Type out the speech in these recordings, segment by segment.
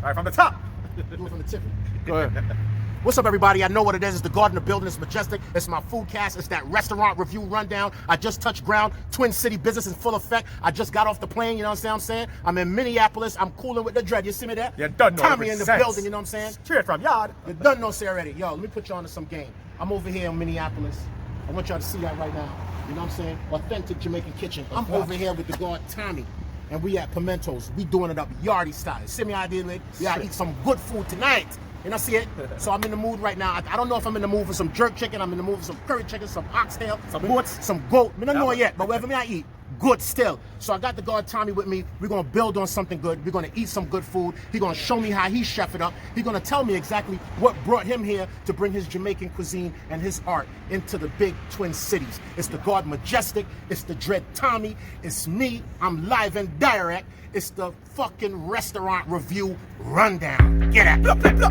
All right, from the top. Do it from the tip. Go ahead. What's up, everybody? I know what it is. It's the garden of building. It's Majestic. It's my Foodcast. It's that restaurant review rundown. I just touched ground. Twin City business in full effect. I just got off the plane. You know what I'm saying? I'm in Minneapolis. I'm cooling with the dread. You see me there? You done know. Tommy in the building. You know what I'm saying? Straight from Yardie. You done know, say already. Yo, let me put you on to some game. I'm over here in Minneapolis. I want y'all to see that right now. You know what I'm saying? Authentic Jamaican kitchen. I'm over here with the guard Tommy. And we at Pimentos. We doing it up Yardie style. See me idea, like, we gotta eat some good food tonight. You know, see it? So I'm in the mood right now. I don't know if I'm in the mood for some jerk chicken. I'm in the mood for some curry chicken, some oxtail, some goats, some goat. I don't know yet, but whatever I eat, good still. So I got the guard Tommy with me. We're gonna build on something good. We're gonna eat some good food. He's gonna show me how he chef it up. He's gonna tell me exactly what brought him here to bring his Jamaican cuisine and his art into the big Twin Cities. It's the guard Majestic. It's the dread Tommy. It's me. I'm live and direct. It's the fucking restaurant review rundown. Get at blah, blah, blah.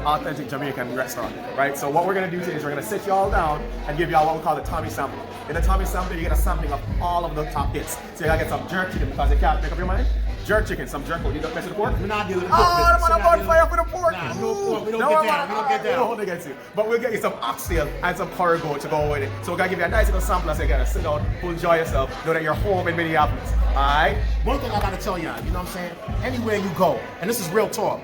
Authentic Jamaican restaurant, right? So what we're gonna do today is we're gonna sit you all down and give you all what we call the Tommy sample. In the Tommy sample, you get a sampling of all of the top hits. So you gotta get some jerk chicken because you can't make up your mind. Jerk chicken, some jerk. You don't mess with the pork? We're not dealing with the pork. Oh, I'm on bonfire for the pork. Nah, no pork. We don't get down. We don't get down. We don't want to get you. But we'll get you some oxtail and some curry goat to go with it. So we're gonna give you a nice little sample so you gotta sit down, enjoy yourself, know that you're home in Minneapolis. Alright? One thing I gotta tell y'all, you know what I'm saying? Anywhere you go, and this is real talk,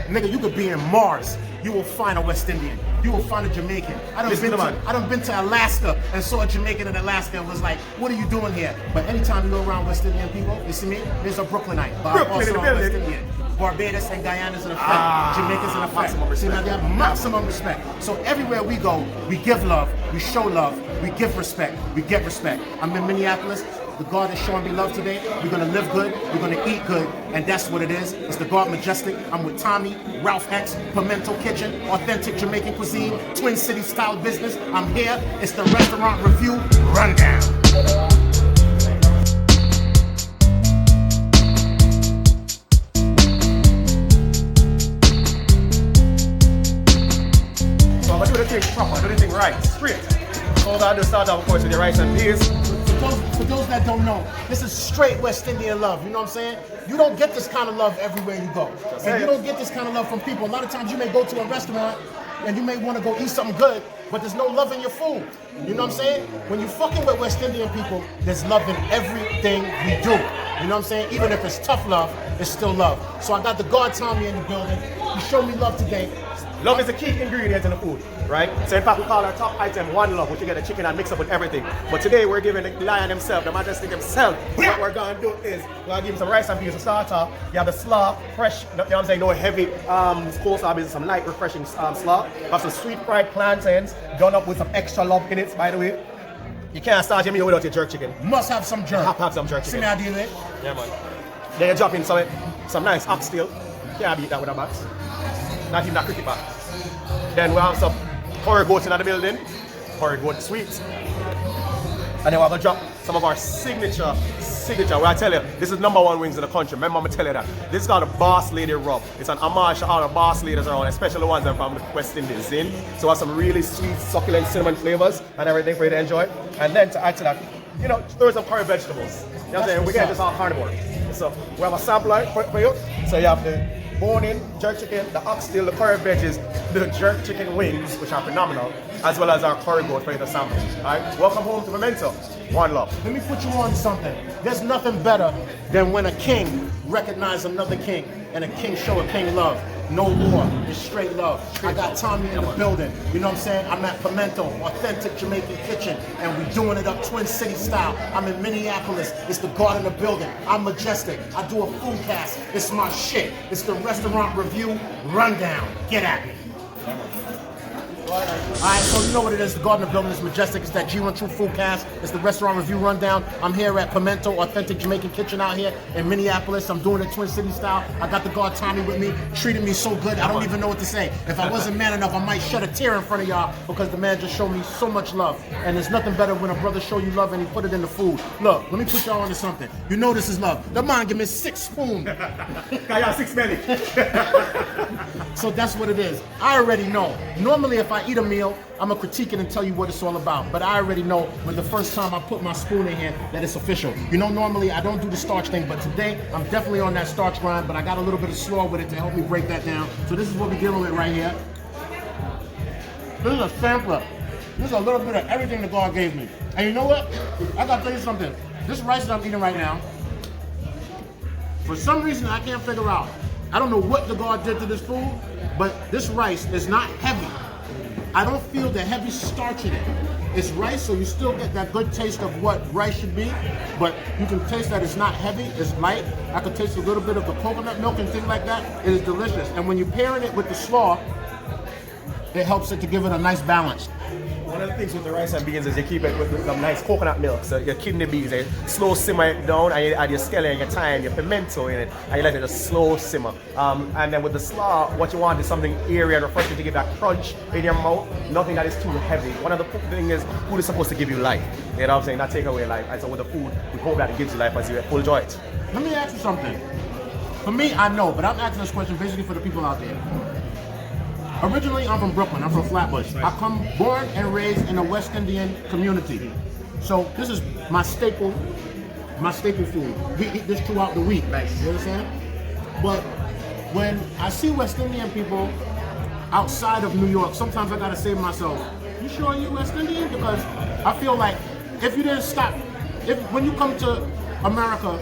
nigga, you could be in Mars, you will find a West Indian. You will find a Jamaican. I done been to Alaska and saw a Jamaican in Alaska and was like, what are you doing here? But anytime you go around West Indian people, you see me? There's a Brooklynite. But I'm also a West Indian. Barbados and Guyana's in effect. Jamaica's in effect. Maximum respect. See, now they have maximum respect. So everywhere we go, we give love, we show love, we give respect, we get respect. I'm in Minneapolis. The guard is showing me love today. We're gonna live good, we're gonna eat good, and that's what it is. It's the guard Majestic. I'm with Tommy, Ralph X, Pimento Kitchen, authentic Jamaican cuisine, Twin City style business. I'm here. It's the restaurant review rundown. So I'm gonna do the thing proper, do the thing right, straight. So I'm gonna start off, of course, with the rice and peas. For those that don't know, this is straight West Indian love, you know what I'm saying? You don't get this kind of love everywhere you go. And you don't get this kind of love from people. A lot of times you may go to a restaurant and you may want to go eat something good, but there's no love in your food. You know what I'm saying? When you fucking with West Indian people, there's love in everything we do. You know what I'm saying? Even if it's tough love, it's still love. So I got the guard Tommy in the building. He showed me love today. Love is the key ingredient in the food, right? So in fact, we call our top item one love, which you get the chicken and mix up with everything. But today we're giving the lion himself, the Majestic himself. What we're gonna do is we're gonna give him some rice and peas to start off. You have the slaw, fresh, you know what I'm saying, no heavy coleslaw, but some light, refreshing slaw. You have some sweet fried plantains, done up with some extra love in it, by the way. You can't start your meal without your jerk chicken. Must have some jerk. Have some jerk chicken. See me how do it? Yeah, man. Then you drop in some nice oxtail. Can't beat that with a box. Not even that cricket bat. Then we have some curry goats in the building, curry goat sweets. And then we're gonna drop some of our signature, where I tell you, this is #1 wings in the country. Remember, I'm gonna tell you that. This is called a Boss Lady Rub. It's an homage to all the boss ladies around, especially the ones that are from the West Indies. So we have some really sweet, succulent cinnamon flavors and everything for you to enjoy. And then to add to that, you know, throw some curry vegetables. You know what I'm saying? We get this all carnivore. So we have a sample for you. So you have the bone-in jerk chicken, the oxtail, the curry veggies, the jerk chicken wings, which are phenomenal, as well as our curry goat for you to sample. All right, welcome home to Pimento. One love. Let me put you on something. There's nothing better than when a king recognizes another king and a king show a king love. No war, it's straight love. I got Tommy in the building. You know what I'm saying? I'm at Pimento, authentic Jamaican kitchen, and we doing it up Twin City style. I'm in Minneapolis. It's the guard in the building. I'm Majestic. I do a Foodcast. It's my shit. It's the restaurant review rundown. Get at me. Alright, so you know what it is. The Garden of Building is Majestic. It's that Gitruth Foodcast. It's the restaurant review rundown. I'm here at Pimento, authentic Jamaican kitchen out here in Minneapolis. I'm doing it Twin City style. I got the guard Tommy with me, treating me so good. I don't even know what to say. If I wasn't man enough, I might shed a tear in front of y'all because the man just showed me so much love. And there's nothing better when a brother show you love and he put it in the food. Look, let me put y'all onto something. You know this is love. The man give me 6 spoons. I got 6 belly. So that's what it is. I already know. Normally if I eat a meal, I'm gonna critique it and tell you what it's all about. But I already know when the first time I put my spoon in here that it's official. You know, normally I don't do the starch thing, but today I'm definitely on that starch grind, but I got a little bit of slaw with it to help me break that down. So this is what we're dealing with right here. This is a sampler. This is a little bit of everything the God gave me. And you know what? I gotta tell you something. This rice that I'm eating right now, for some reason I can't figure out. I don't know what the God did to this food, but this rice is not heavy. I don't feel the heavy starch in it. It's rice, so you still get that good taste of what rice should be, but you can taste that it's not heavy, it's light. I can taste a little bit of the coconut milk and things like that. It is delicious. And when you're pairing it with the slaw, it helps it to give it a nice balance. One of the things with the rice and beans is you keep it with some nice coconut milk. So your kidney beans, you slow simmer it down, and you add your scallion, your thyme, your pimento in it, and you let it just slow simmer. And then with the slaw, what you want is something airy and refreshing to give that crunch in your mouth. Nothing that is too heavy. One of the things is food is supposed to give you life. You know what I'm saying? Not take away life. And so with the food, we hope that it gives you life as you enjoy it. Let me ask you something. For me, I know, but I'm asking this question basically for the people out there. Originally, I'm from Brooklyn. I'm from Flatbush. I come born and raised in a West Indian community. So this is my staple food. We eat this throughout the week. Nice. You understand? But when I see West Indian people outside of New York, sometimes I gotta say to myself, you sure you're West Indian? Because I feel like if you didn't stop, when you come to America,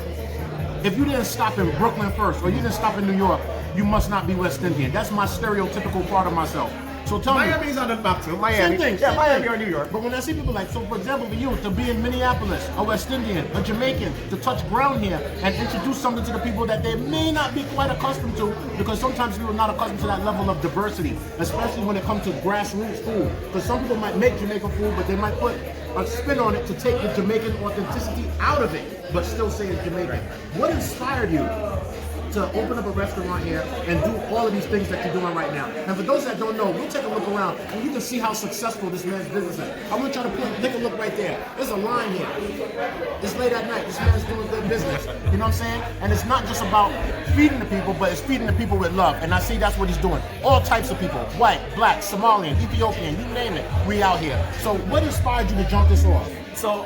if you didn't stop in Brooklyn first, or you didn't stop in New York, you must not be West Indian. That's my stereotypical part of myself. So tell me. Miami's on the map too. Miami. Same thing. Yeah, same Miami thing. or New York. But when I see people like, so for example, for you to be in Minneapolis, a West Indian, a Jamaican, to touch ground here and introduce something to the people that they may not be quite accustomed to, because sometimes people are not accustomed to that level of diversity, especially when it comes to grassroots food. Because some people might make Jamaican food, but they might put a spin on it to take the Jamaican authenticity out of it, but still say it's Jamaican. What inspired you to open up a restaurant here and do all of these things that you're doing right now? And for those that don't know, we'll take a look around and you can see how successful this man's business is. I want y'all to take a look right there. There's a line here. It's late at night. This man's doing good business. You know what I'm saying? And it's not just about feeding the people, but it's feeding the people with love. And I see that's what he's doing. All types of people. White, black, Somalian, Ethiopian, you name it. We out here. So what inspired you to jump this off? So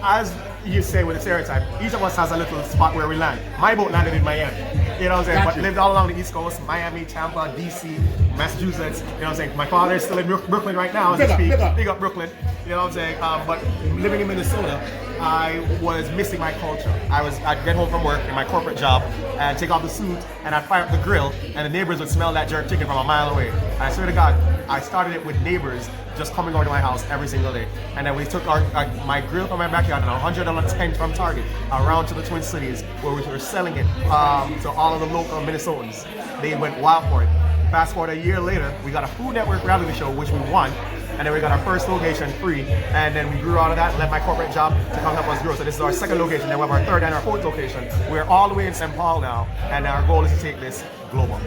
as you say with the stereotype, each of us has a little spot where we land. My boat landed in Miami. You know what I'm saying? But lived all along the East Coast, Miami, Tampa, DC, Massachusetts. You know what I'm saying? My father is still in Brooklyn right now as I speak. Big up Brooklyn. You know what I'm saying? But living in Minnesota, I was missing my culture. I'd get home from work in my corporate job and take off the suit and I'd fire up the grill and the neighbors would smell that jerk chicken from a mile away. And I swear to God, I started it with neighbors just coming over to my house every single day. And then we took my grill from my backyard and $100 tent from Target around to the Twin Cities where we were selling it to all of the local Minnesotans. They went wild for it. Fast forward a year later, we got a Food Network reality show, which we won. And then we got our first location free. And then we grew out of that and left my corporate job to come help us grow. So this is our second location. Then we have our third and our fourth location. We're all the way in St. Paul now. And our goal is to take this global.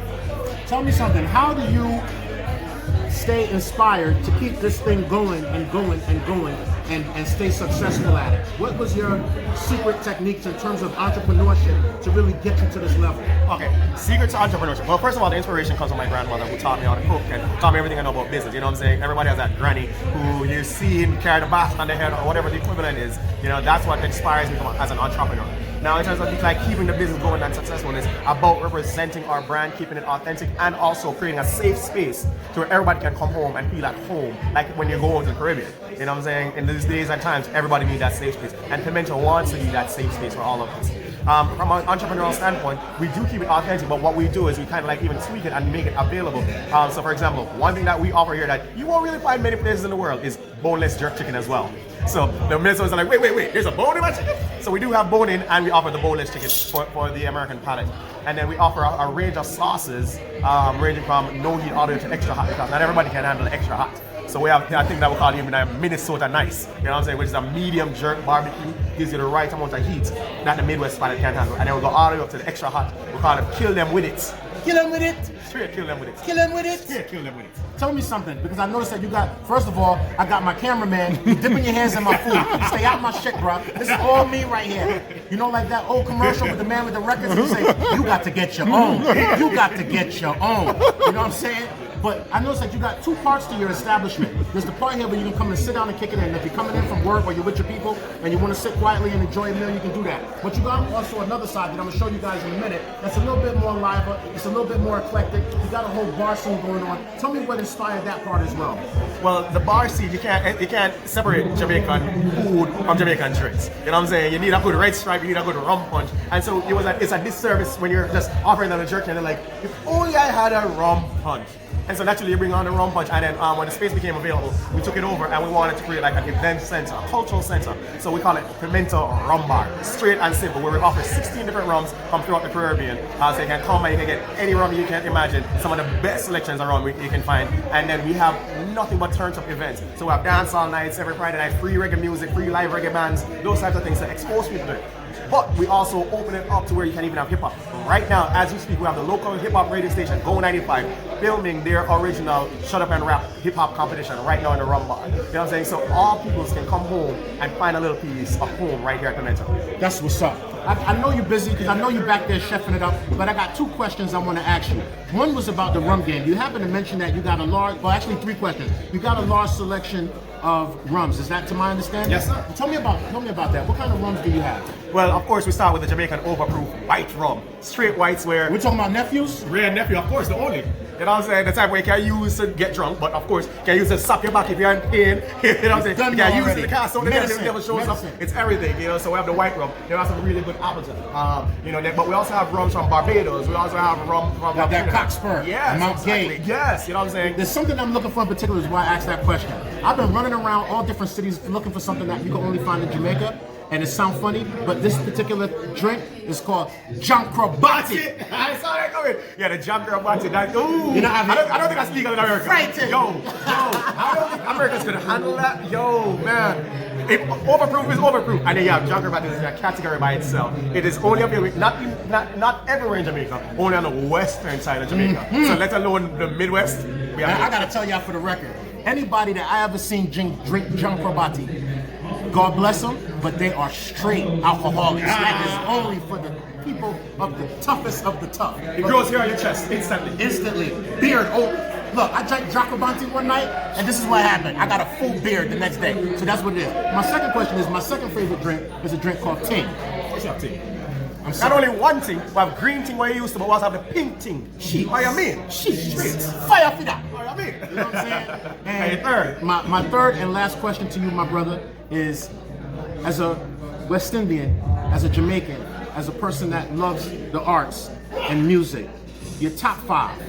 Tell me something. How do you stay inspired to keep this thing going and going and going and stay successful at it? What was your secret techniques in terms of entrepreneurship to really get you to this level? Okay, secret to entrepreneurship. Well, first of all, the inspiration comes from my grandmother who taught me how to cook and taught me everything I know about business. You know what I'm saying? Everybody has that granny who you see and carry the bath on their head or whatever the equivalent is. You know, that's what inspires me as an entrepreneur. Now, in terms of like keeping the business going and successful, it's about representing our brand, keeping it authentic, and also creating a safe space to where everybody can come home and feel at home, like when you go to the Caribbean. You know what I'm saying? In these days and times, everybody needs that safe space, and Pimento wants to be that safe space for all of us. From an entrepreneurial standpoint, we do keep it authentic, but what we do is we kind of like even tweak it and make it available. So, for example, one thing that we offer here that you won't really find many places in the world is boneless jerk chicken as well. So the Minnesotans are like, wait, there's a bone in my chicken? So we do have bone in, and we offer the boneless chicken for the American palate. And then we offer a range of sauces, ranging from no heat all the way to extra hot, because not everybody can handle extra hot. So we have, I think that we call it even a Minnesota nice. You know what I'm saying? Which is a medium jerk barbecue, gives you the right amount of heat that the Midwest palate can handle. And then we go all the way up to the extra hot. We call it kill them with it. Kill them with it. Straight kill them with it. Kill them with it. Straight kill them with it. Tell me something, because I noticed that you got, first of all, I got my cameraman dipping your hands in my food. Stay out my shit, bro. This is all me right here. You know, like that old commercial with the man with the records, he say, you got to get your own. You got to get your own. You know what I'm saying? But I noticed that you got two parts to your establishment. There's the part here where you can come and sit down and kick it in. If you're coming in from work or you're with your people and you want to sit quietly and enjoy a meal, you can do that. But you got also another side that I'm going to show you guys in a minute that's a little bit more liver, it's a little bit more eclectic. You got a whole bar scene going on. Tell me what inspired that part as well. Well, the bar scene, you can't separate Jamaican food from Jamaican drinks. You know what I'm saying? You need a good red stripe, you need a good rum punch. And so it's a disservice when you're just offering them a jerky and they're like, if only I had a rum punch. And so naturally you bring on the rum punch, and then when the space became available, we took it over and we wanted to create like an event center, a cultural center. So we call it Pimento Rum Bar, straight and simple, where we offer 16 different rums from throughout the Caribbean. So you can come and you can get any rum you can imagine, some of the best selections around you can find. And then we have nothing but turn up events. So we have dancehall nights every Friday night, free reggae music, free live reggae bands, those types of things to expose people to it. But we also open it up to where you can even have hip hop. Right now, as we speak, we have the local hip hop radio station, Go 95, filming their original Shut Up and Rap hip hop competition right now in the Rum Bar. You know what I'm saying? So all people can come home and find a little piece of home right here at Pimento. That's what's up. I know you're busy because I know you're back there chefing it up, but I got two questions I want to ask you. One was about the rum game. You happen to mention that you got a large, well actually three questions. You got a large selection of rums. Is that to my understanding? Yes, sir. Tell me about that. What kind of rums do you have? Well, of course, we start with the Jamaican overproof white rum. Straight whites where... We're talking about nephews? Rare nephew, of course, the only. You know what I'm saying? The type where you can use to get drunk, but of course, you can use to suck your back if you're in pain. You know what I'm saying? You can use it in the car, so the devil shows up. It's everything, you know. So we have the white rum. There are some really good apples in it. You know, but we also have rums from Barbados. We also have rum from like that Cockspur, yes, Mount exactly. Gay. Yes, you know what I'm saying? There's something I'm looking for in particular, is why I asked that question. I've been running around all different cities looking for something that you can only find in Jamaica. And it sounds funny, but this particular drink is called Jankrabati. I saw that coming. Yeah, the Jankrabati. Ooh. You know, I don't think that's legal in America. Right. Yo, I don't think America's gonna handle that. Yo, man. If overproof is overproof, and then you have Jankrabati is a category by itself. It is only available, not everywhere in Jamaica, only on the western side of Jamaica. Mm-hmm. So let alone the Midwest. I gotta tell y'all for the record, anybody that I ever seen drink Jankrabati, God bless them, but they are straight alcoholics. That is only for the people of the toughest of the tough. It grows here on your chest instantly. Instantly. Beard. Oh, look, I drank Jankrabati one night, and this is what happened. I got a full beard the next day. So that's what it is. My second question is, my second favorite drink is a drink called ting. What's up, ting? Not only one thing, we have green thing where you used to, but we also have the pink thing. What you mean? Fire for that. What you mean? You know what I'm saying? And third. My third and last question to you, my brother, is as a West Indian, as a Jamaican, as a person that loves the arts and music, your top five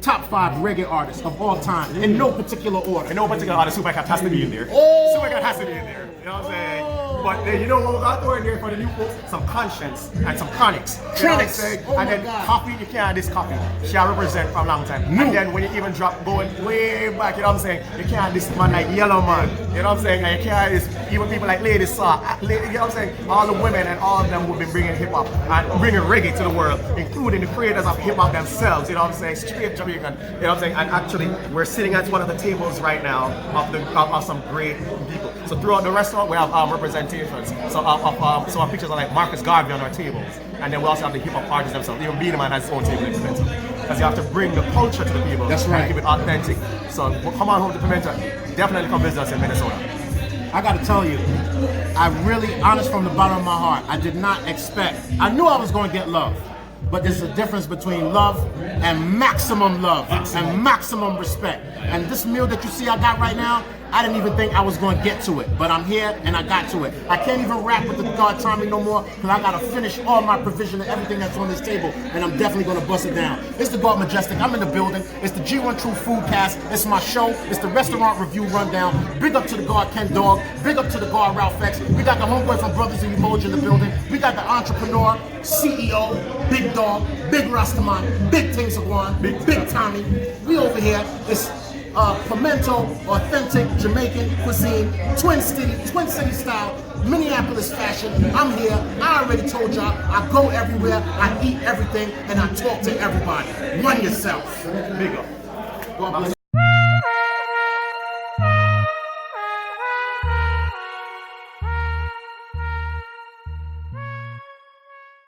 reggae artists of all time, in no particular order. In no particular order, Supercat has to be in there. Oh. Supercat has to be in there. You know what I'm saying? But then you know what we got to in there for the new folks? Some conscience and some chronics. You know what I'm saying? Oh and then God. coffee, you can't diss coffee. She represent from a long time. And then when you even drop going way back, you know what I'm saying? You can't diss man like Yellow Man. You know what I'm saying? And you can't diss even people like Lady Saw. You know what I'm saying? All the women and all of them who've been bringing hip hop and bringing reggae to the world, including the creators of hip hop themselves. You know what I'm saying? Straight Jamaican. You know what I'm saying? And actually, we're sitting at one of the tables right now of some great people. So throughout the restaurant, we have representations. So our pictures are like Marcus Garvey on our tables. And then we also have the hip hop artists themselves. Even Beenie Man has his own table in Pimento. Because you have to bring the culture to the people. That's right. And keep it authentic. So come on home to Pimento. Definitely come visit us in Minnesota. I gotta tell you, I really, honest from the bottom of my heart, I did not expect. I knew I was going to get love. But there's a difference between love and maximum love and maximum respect. And this meal that you see I got right now, I didn't even think I was going to get to it, but I'm here and I got to it. I can't even rap with the God Tommy no more because I got to finish all my provision and everything that's on this table, and I'm definitely going to bust it down. It's the God Majestic. I'm in the building. It's the G1 True Foodcast. It's my show. It's the restaurant review rundown. Big up to the God Ken Dog. Big up to the God Ralph X. We got the homeboy from Brothers in Emoji in the building. We got the entrepreneur, CEO, Big Dog, Big Rastaman, Big Things of One, Big Tommy. We over here. It's Pimento, authentic Jamaican cuisine, Twin City style, Minneapolis fashion. I'm here. I already told y'all, I go everywhere, I eat everything, and I talk to everybody. Run yourself. Big up. God bless.